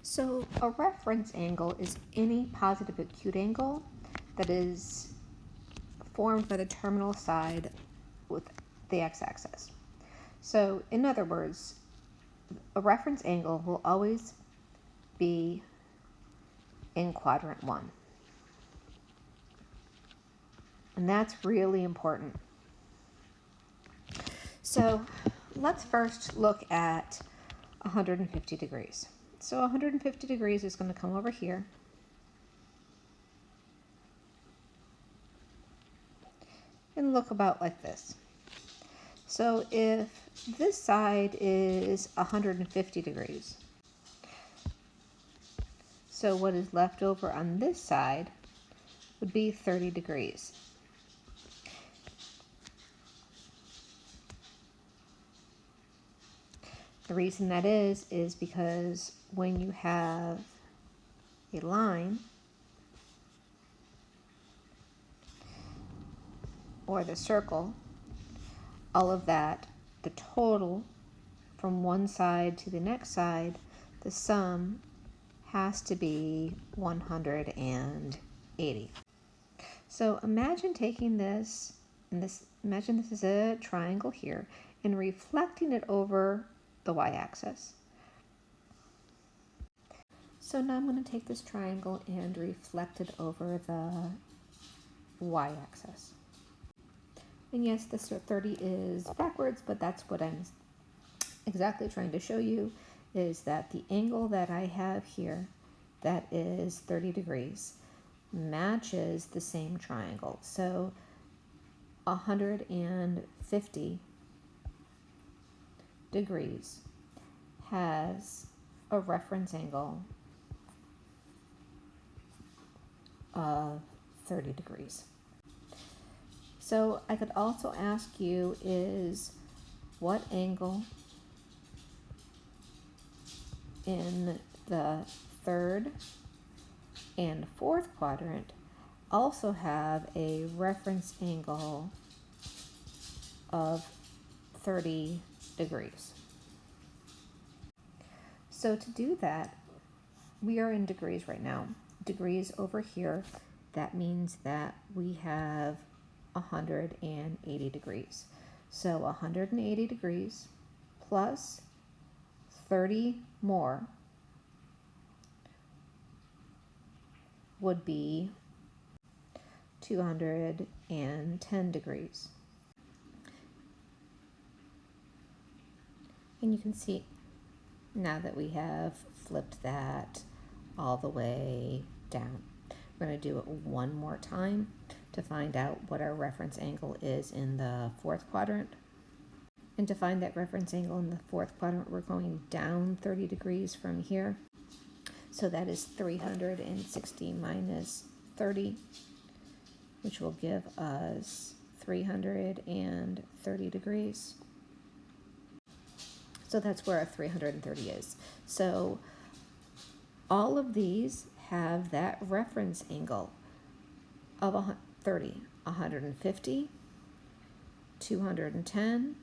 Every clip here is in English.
So a reference angle is any positive acute angle that is formed by the terminal side with the x-axis. So in other words, a reference angle will always be in quadrant 1. And that's really important. So let's first look at 150 degrees. So 150 degrees is going to come over here. And look about like this. So if this side is 150 degrees, so what is left over on this side would be 30 degrees. The reason that is because when you have a line or the circle, all of that, the total from one side to the next side, the sum has to be 180. So imagine taking this, imagine this is a triangle here, and reflecting it over the y-axis. So now I'm going to take this triangle and reflect it over the y-axis. And yes, this 30 is backwards, but that's what I'm exactly trying to show you, is that the angle that I have here, that is 30 degrees, matches the same triangle. So 150 degrees has a reference angle of 30 degrees. So I could also ask you is what angle in the third and fourth quadrant also have a reference angle of 30 degrees. So to do that, we are in degrees right now. Degrees over here, that means that we have 180 degrees. So 180 degrees plus 30 more would be 210 degrees. And you can see now that we have flipped that all the way down. We're going to do it one more time to find out what our reference angle is in the fourth quadrant. And to find that reference angle in the fourth quadrant, we're going down 30 degrees from here. So that is 360 minus 30, which will give us 330 degrees. So that's where our 330 is. So all of these have that reference angle of 30, 150, 210,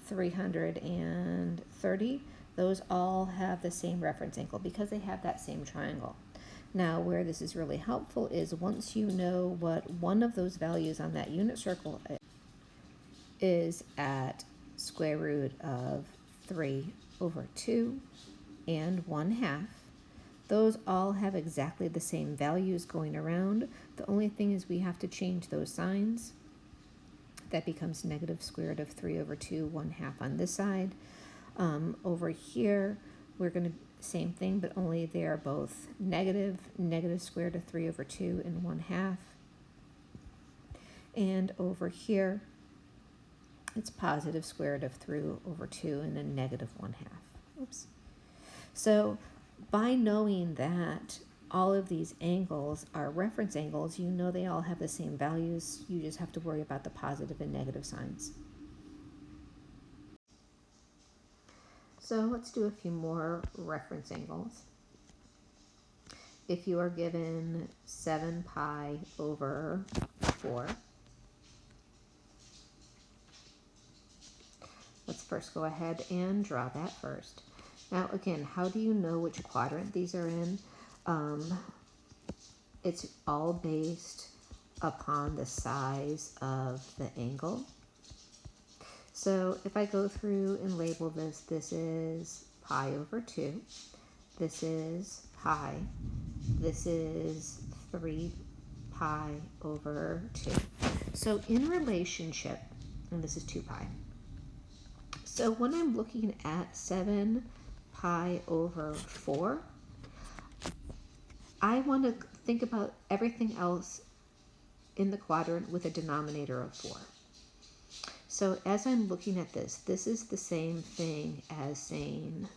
330. Those all have the same reference angle because they have that same triangle. Now, where this is really helpful is once you know what one of those values on that unit circle is at square root of 3/2 and 1/2, those all have exactly the same values going around. The only thing is we have to change those signs. That becomes negative square root of 3/2, 1/2 on this side. Over here, we're going to, same thing, but only they are both negative square root of 3/2 and 1/2. And over here, it's positive square root of 3/2 and a negative 1/2. Oops. So by knowing that all of these angles are reference angles, you know they all have the same values. You just have to worry about the positive and negative signs. So let's do a few more reference angles. If you are given 7 pi over 4, let's first go ahead and draw that first. Now again, how do you know which quadrant these are in? It's all based upon the size of the angle. So if I go through and label this, this is pi over 2, this is pi, this is 3 pi over 2. So in relationship, and this is 2 pi. So when I'm looking at 7 pi over 4, I want to think about everything else in the quadrant with a denominator of 4. So as I'm looking at this, this is the same thing as saying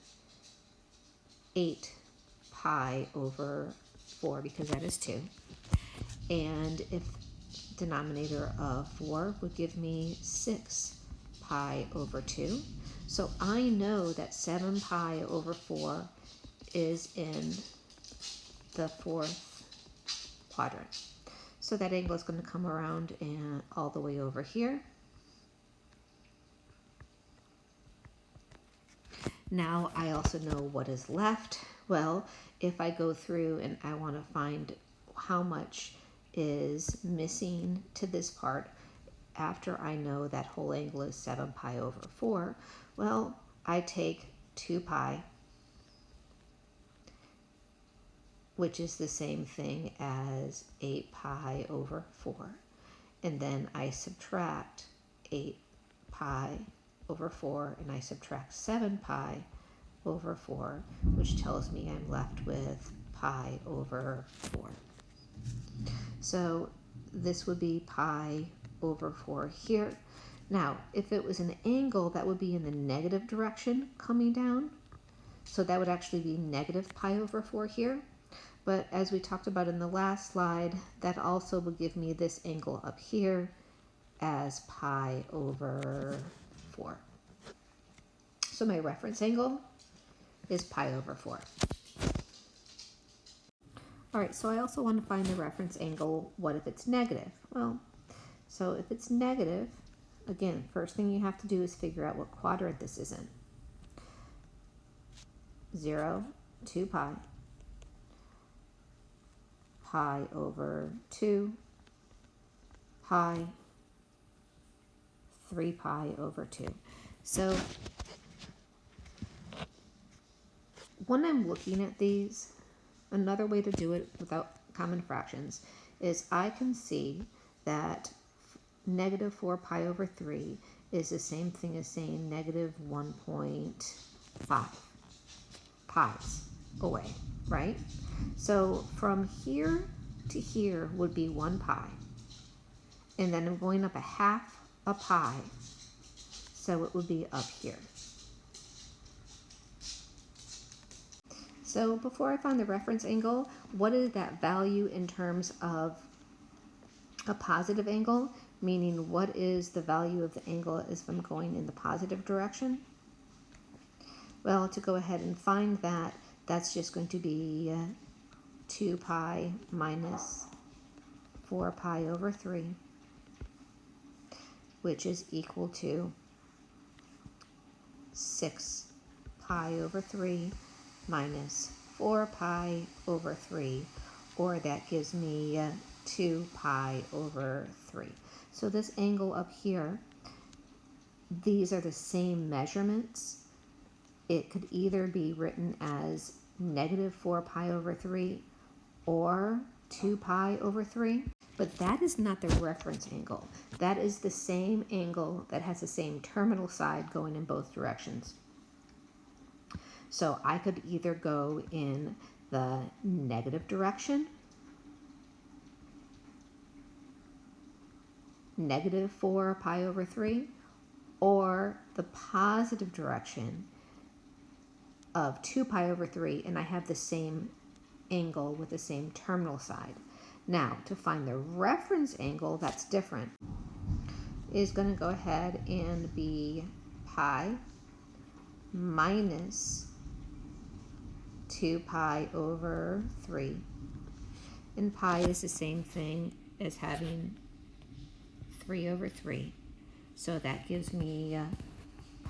8 pi over 4, because that is 2. And if denominator of 4 would give me 6 pi over 2. So I know that 7 pi over 4 is in the 4th quadrant. So that angle is going to come around and all the way over here. Now I also know what is left. Well, if I go through and I want to find how much is missing to this part after I know that whole angle is 7 pi over 4, well, I take 2 pi, which is the same thing as 8 pi over 4, and then I subtract 8 pi over 4, and I subtract 7 pi over 4, which tells me I'm left with pi over 4. So this would be pi over 4 here. Now, if it was an angle, that would be in the negative direction coming down. So that would actually be negative pi over 4 here. But as we talked about in the last slide, that also will give me this angle up here as pi over 4. So my reference angle is pi over 4. All right, so I also want to find the reference angle. What if it's negative? Well, so if it's negative, again, first thing you have to do is figure out what quadrant this is in. 0, 2 pi, pi over 2, pi, 3 pi over 2. So when I'm looking at these, another way to do it without common fractions is I can see that negative 4 pi over 3 is the same thing as saying negative 1.5 pi's away, right? So from here to here would be 1 pi. And then I'm going up a half a pi, so it would be up here. So before I find the reference angle, what is that value in terms of a positive angle? Meaning, what is the value of the angle as I'm going in the positive direction? Well, to go ahead and find that, that's just going to be 2 pi minus 4 pi over 3, which is equal to 6 pi over 3 minus 4 pi over 3, or that gives me 2 pi over 3. So this angle up here, these are the same measurements. It could either be written as negative 4 pi over 3 or 2 pi over 3, but that is not the reference angle. That is the same angle that has the same terminal side going in both directions. So I could either go in the negative direction, negative 4 pi over 3, or the positive direction of 2 pi over 3, and I have the same angle with the same terminal side. Now, to find the reference angle that's different is going to go ahead and be pi minus 2 pi over 3. And pi is the same thing as having 3 over 3. So that gives me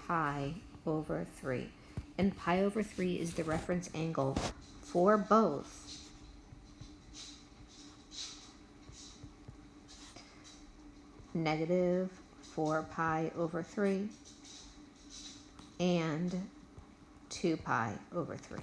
pi over 3. and pi over 3 is the reference angle for both negative 4 pi over 3 and 2 pi over 3.